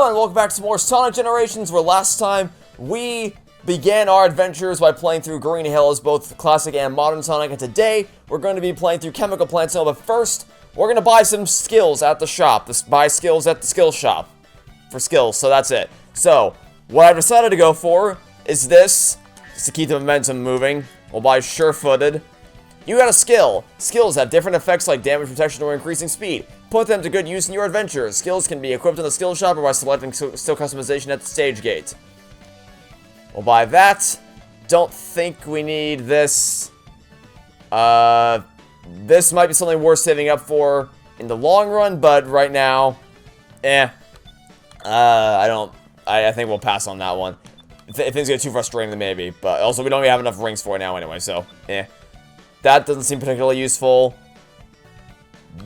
Hello and welcome back to more Sonic Generations, where last time we began our adventures by playing through Green Hill as both classic and modern Sonic, and today we're going to be playing through Chemical Plant Zone, but first we're going to buy some skills at the shop. Buy skills at the skill shop for skills, so that's it. So, what I've decided to go for is this, just to keep the momentum moving. We'll buy Sure-Footed. You got a skill. Skills have different effects like damage protection or increasing speed. Put them to good use in your adventures. Skills can be equipped in the skill shop or by selecting skill customization at the stage gate. We'll buy that. Don't think we need this. This might be something worth saving up for in the long run, but right now, I think we'll pass on that one. If things get too frustrating, then maybe. But also, we don't even have enough rings for it now anyway, so, That doesn't seem particularly useful.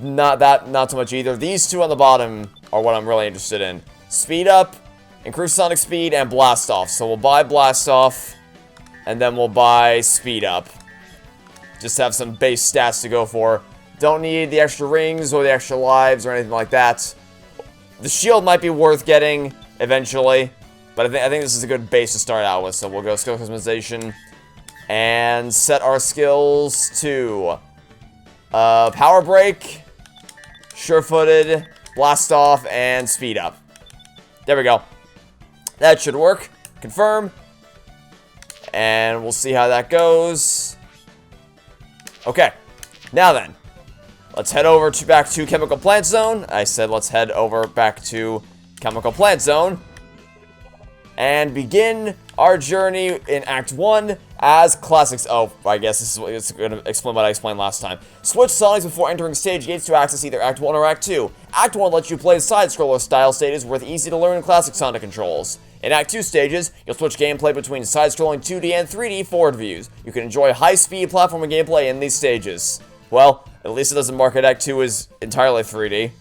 Not so much either. These two on the bottom are what I'm really interested in. Speed up, increase sonic speed, and blast off. So we'll buy blast off, and then we'll buy speed up. Just have some base stats to go for. Don't need the extra rings or the extra lives or anything like that. The shield might be worth getting eventually, but I think this is a good base to start out with. So we'll go skill customization and set our skills to Power Break, Sure-Footed, Blast Off, and Speed Up. There we go. That should work. Confirm. And we'll see how that goes. Okay. Now then. Let's head over back to Chemical Plant Zone. I said let's head over back to Chemical Plant Zone and begin our journey in Act 1 as classics. Oh, I guess this is going to explain what I explained last time. Switch Sonics before entering stage gates to access either Act 1 or Act 2. Act 1 lets you play side-scroller style stages with easy-to-learn classic Sonic controls. In Act 2 stages, you'll switch gameplay between side-scrolling 2D and 3D forward views. You can enjoy high-speed platforming gameplay in these stages. Well, at least it doesn't market Act 2 as entirely 3D.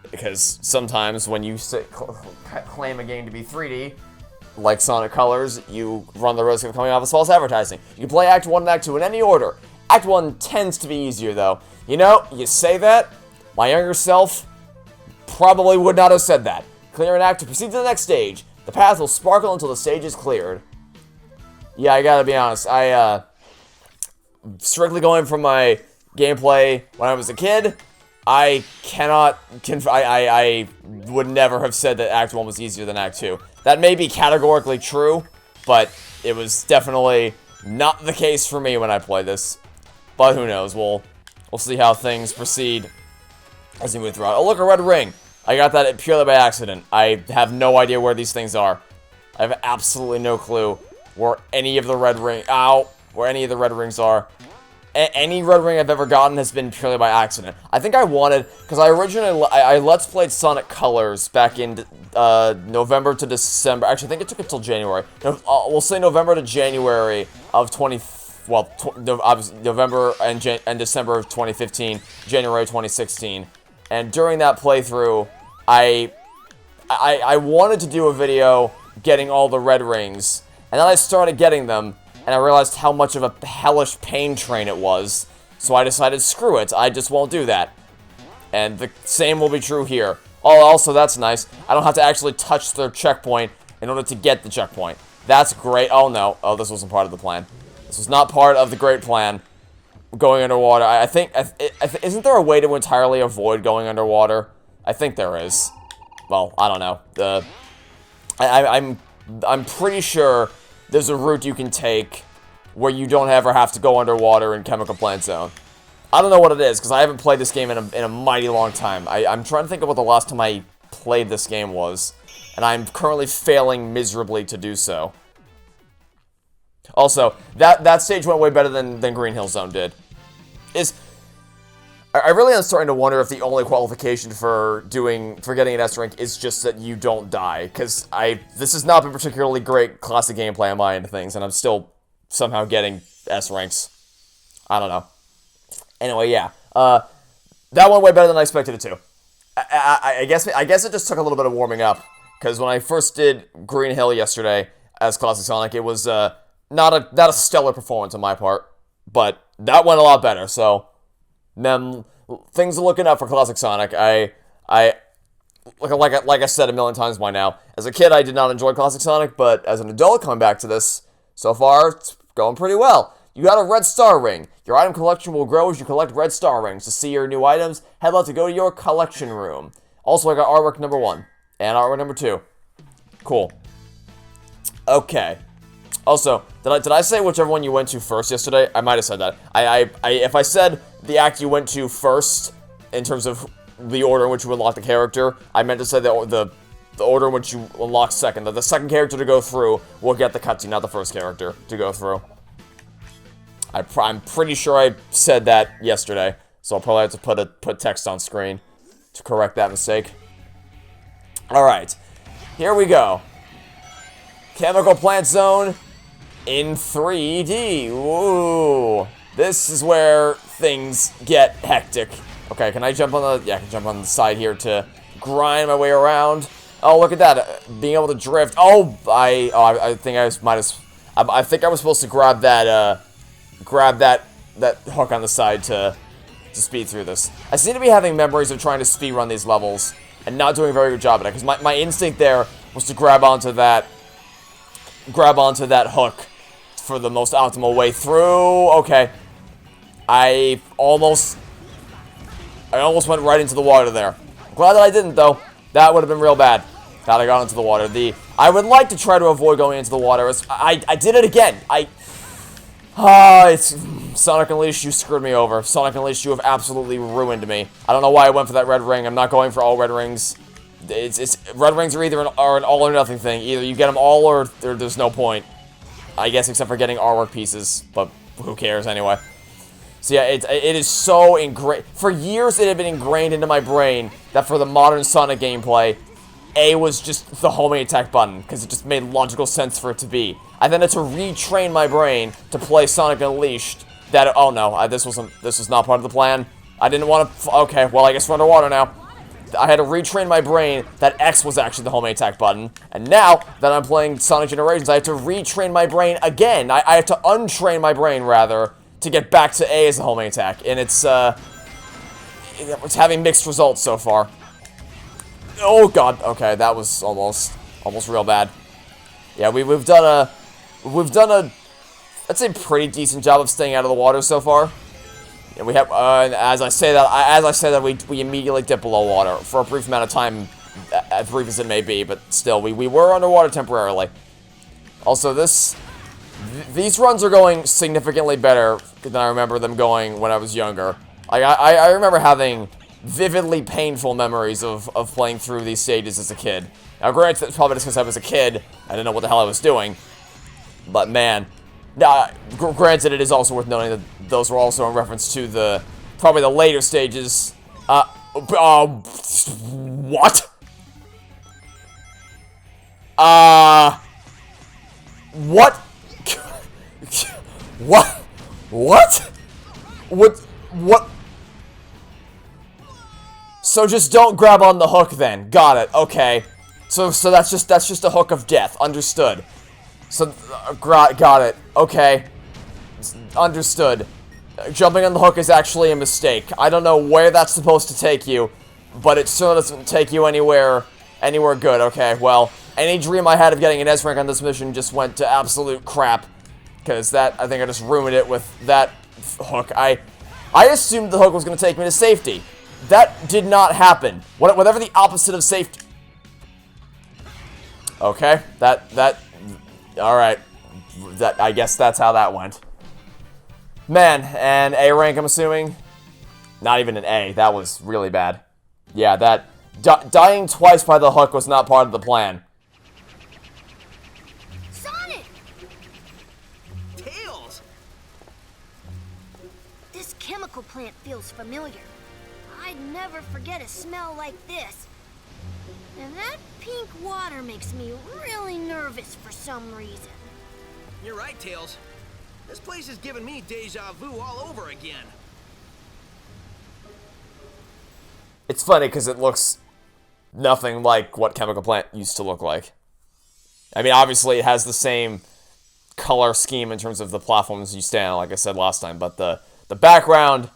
Because sometimes when you claim a game to be 3D, like Sonic Colors, you run the risk of coming off as false advertising. You can play Act 1 and Act 2 in any order. Act 1 tends to be easier, though. You know, you say that, my younger self probably would not have said that. Clear an act to proceed to the next stage. The path will sparkle until the stage is cleared. Yeah, I gotta be honest, strictly going from my gameplay when I was a kid, I would never have said that Act 1 was easier than Act 2. That may be categorically true, but it was definitely not the case for me when I played this. But who knows, we'll see how things proceed as we move throughout. Oh, look, a red ring. I got that purely by accident. I have no idea where these things are. I have absolutely no clue where any of the red rings are. Any red ring I've ever gotten has been purely by accident. I think I wanted, because I originally, I Let's Played Sonic Colors back in November to December. Actually, I think it took until January. No, we'll say November to January of November and December of 2015, January 2016. And during that playthrough, I wanted to do a video getting all the red rings, and then I started getting them, and I realized how much of a hellish pain train it was. So I decided, screw it, I just won't do that. And the same will be true here. Oh, also, that's nice. I don't have to actually touch the checkpoint in order to get the checkpoint. That's great. Oh, no. Oh, this wasn't part of the plan. This was not part of the great plan. Going underwater. I think isn't there a way to entirely avoid going underwater? I think there is. Well, I don't know. I'm pretty sure there's a route you can take where you don't ever have to go underwater in Chemical Plant Zone. I don't know what it is, because I haven't played this game in a mighty long time. I'm trying to think of what the last time I played this game was, and I'm currently failing miserably to do so. Also, that stage went way better than Green Hill Zone did. I really am starting to wonder if the only qualification for getting an S rank is just that you don't die, because this has not been particularly great classic gameplay on my end of things, and I'm still somehow getting S ranks. I don't know. Anyway, yeah, that went way better than I expected it to. I guess it just took a little bit of warming up, because when I first did Green Hill yesterday as Classic Sonic, it was not a stellar performance on my part, but that went a lot better. So, things are looking up for Classic Sonic. like I said a million times by now, as a kid I did not enjoy Classic Sonic, but as an adult coming back to this, so far it's going pretty well. You got a red star ring. Your item collection will grow as you collect red star rings. To see your new items, head out to go to your collection room. Also, I got artwork number 1 and artwork number 2. Cool. Okay. Also, did I say whichever one you went to first yesterday? I might have said that. If I said the act you went to first in terms of the order in which you unlock the character, I meant to say the order in which you unlock second. That the second character to go through will get the cutscene, not the first character to go through. I'm pretty sure I said that yesterday, so I'll probably have to put text on screen to correct that mistake. Alright, here we go. Chemical Plant Zone in 3D. Ooh, this is where things get hectic. Okay, can I jump on the... Yeah, I can jump on the side here to grind my way around. Oh, look at that. Being able to drift. Oh, I think I might have... I think I was supposed to grab that, that hook on the side to speed through this. I seem to be having memories of trying to speedrun these levels and not doing a very good job at it, because my instinct there was to grab onto that hook for the most optimal way through. Okay. I almost went right into the water there. Glad that I didn't, though. That would have been real bad. Glad I got into the water. I would like to try to avoid going into the water. I did it again. It's Sonic Unleashed, you screwed me over. Sonic Unleashed, you have absolutely ruined me. I don't know why I went for that red ring. I'm not going for all red rings. Red rings are either an all or nothing thing. Either you get them all or there's no point. I guess except for getting artwork pieces, but who cares anyway. So yeah, it is so ingrained. For years it had been ingrained into my brain that for the modern Sonic gameplay, A was just the homing attack button, because it just made logical sense for it to be. I then had to retrain my brain to play Sonic Unleashed. Oh no, this was not part of the plan. I didn't want to. Okay, well I guess we're underwater now. I had to retrain my brain that X was actually the homing attack button, and now that I'm playing Sonic Generations, I have to retrain my brain again. I have to untrain my brain rather to get back to A as the homing attack, and it's having mixed results so far. Oh god, okay, that was almost real bad. Yeah, we've done a I'd say pretty decent job of staying out of the water so far. And we have as I say that we immediately dip below water for a brief amount of time, as brief as it may be, but still we were underwater temporarily. Also, these runs are going significantly better than I remember them going when I was younger. I remember having vividly painful memories of playing through these stages as a kid. Now, granted, that's probably just because I was a kid. I didn't know what the hell I was doing. But, man. Now, granted, it is also worth noting that those were also in reference to probably the later stages. What? What? What? So just don't grab on the hook then. Got it. Okay. So that's just a hook of death. Understood. So got it. Okay. Understood. Jumping on the hook is actually a mistake. I don't know where that's supposed to take you, but it certainly doesn't take you anywhere good. Okay. Well, any dream I had of getting an S rank on this mission just went to absolute crap, because I think I just ruined it with that hook. I assumed the hook was going to take me to safety. That did not happen. Whatever the opposite of safety. Okay, alright. I guess that's how that went. Man, an A rank, I'm assuming? Not even an A, that was really bad. Yeah, dying twice by the hook was not part of the plan. Sonic! Tails! This chemical plant feels familiar. I'd never forget a smell like this. And that pink water makes me really nervous for some reason. You're right, Tails. This place is giving me deja vu all over again. It's funny because it looks nothing like what Chemical Plant used to look like. I mean, obviously it has the same color scheme in terms of the platforms you stand on, like I said last time, but the background,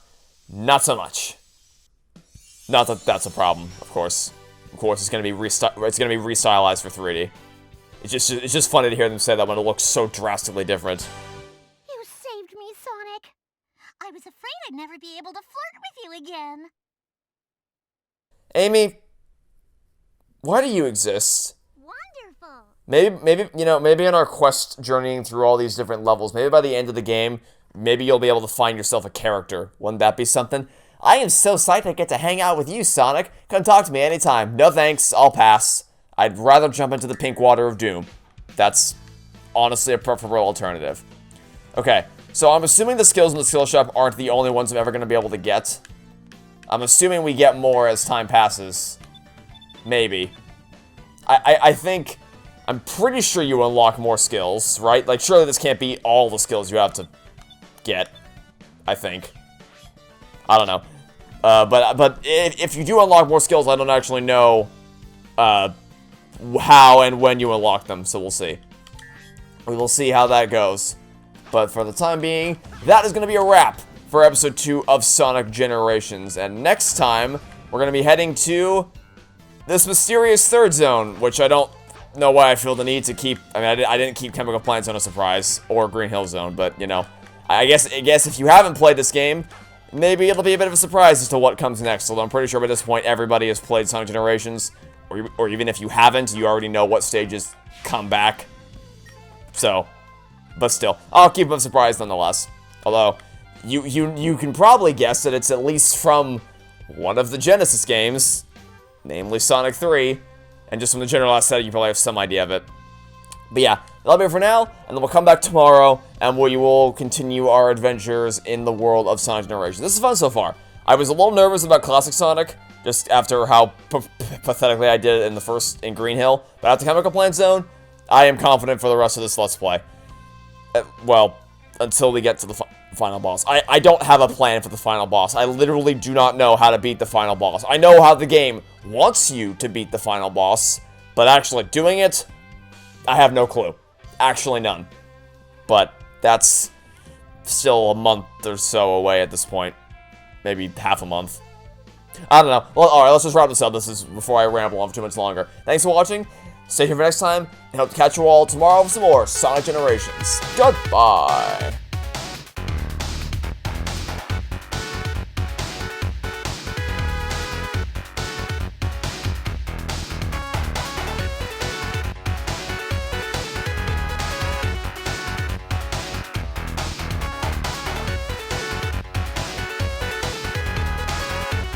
not so much. Not that that's a problem, of course. course, is going to be restylized for 3D. It's just funny to hear them say that when it looks so drastically different. You saved me, Sonic. I was afraid I'd never be able to flirt with you again. Amy, why do you exist? Wonderful. Maybe in our quest journeying through all these different levels, maybe by the end of the game, maybe you'll be able to find yourself a character. Wouldn't that be something? I am so psyched I get to hang out with you, Sonic. Come talk to me anytime. No thanks, I'll pass. I'd rather jump into the pink water of doom. That's honestly a preferable alternative. Okay, so I'm assuming the skills in the skill shop aren't the only ones I'm ever going to be able to get. I'm assuming we get more as time passes. Maybe. I think... I'm pretty sure you unlock more skills, right? Like, surely this can't be all the skills you have to get. I think. I don't know. But if you do unlock more skills, I don't actually know how and when you unlock them, so we'll see. We will see how that goes. But for the time being, that is going to be a wrap for episode 2 of Sonic Generations. And next time, we're going to be heading to this mysterious third zone, which I don't know why I feel the need to keep. I mean, I didn't keep Chemical Plant Zone a surprise, or Green Hill Zone, but, you know, I guess if you haven't played this game, maybe it'll be a bit of a surprise as to what comes next, although I'm pretty sure by this point everybody has played Sonic Generations, or even if you haven't, you already know what stages come back. So, but still, I'll keep them surprised nonetheless. Although, you can probably guess that it's at least from one of the Genesis games, namely Sonic 3, and just from the general aesthetic, you probably have some idea of it. But yeah, that'll be it for now, and then we'll come back tomorrow, and we will continue our adventures in the world of Sonic Generations. This is fun so far. I was a little nervous about Classic Sonic, just after how pathetically I did it in Green Hill, but after Chemical Plant Zone, I am confident for the rest of this Let's Play. Well, until we get to the final boss. I don't have a plan for the final boss. I literally do not know how to beat the final boss. I know how the game wants you to beat the final boss, but actually doing it, I have no clue. Actually none. But that's still a month or so away at this point. Maybe half a month. I don't know. Well, alright, let's just wrap this up. This is before I ramble on for too much longer. Thanks for watching. Stay tuned for next time, and hope to catch you all tomorrow for some more Sonic Generations. Goodbye!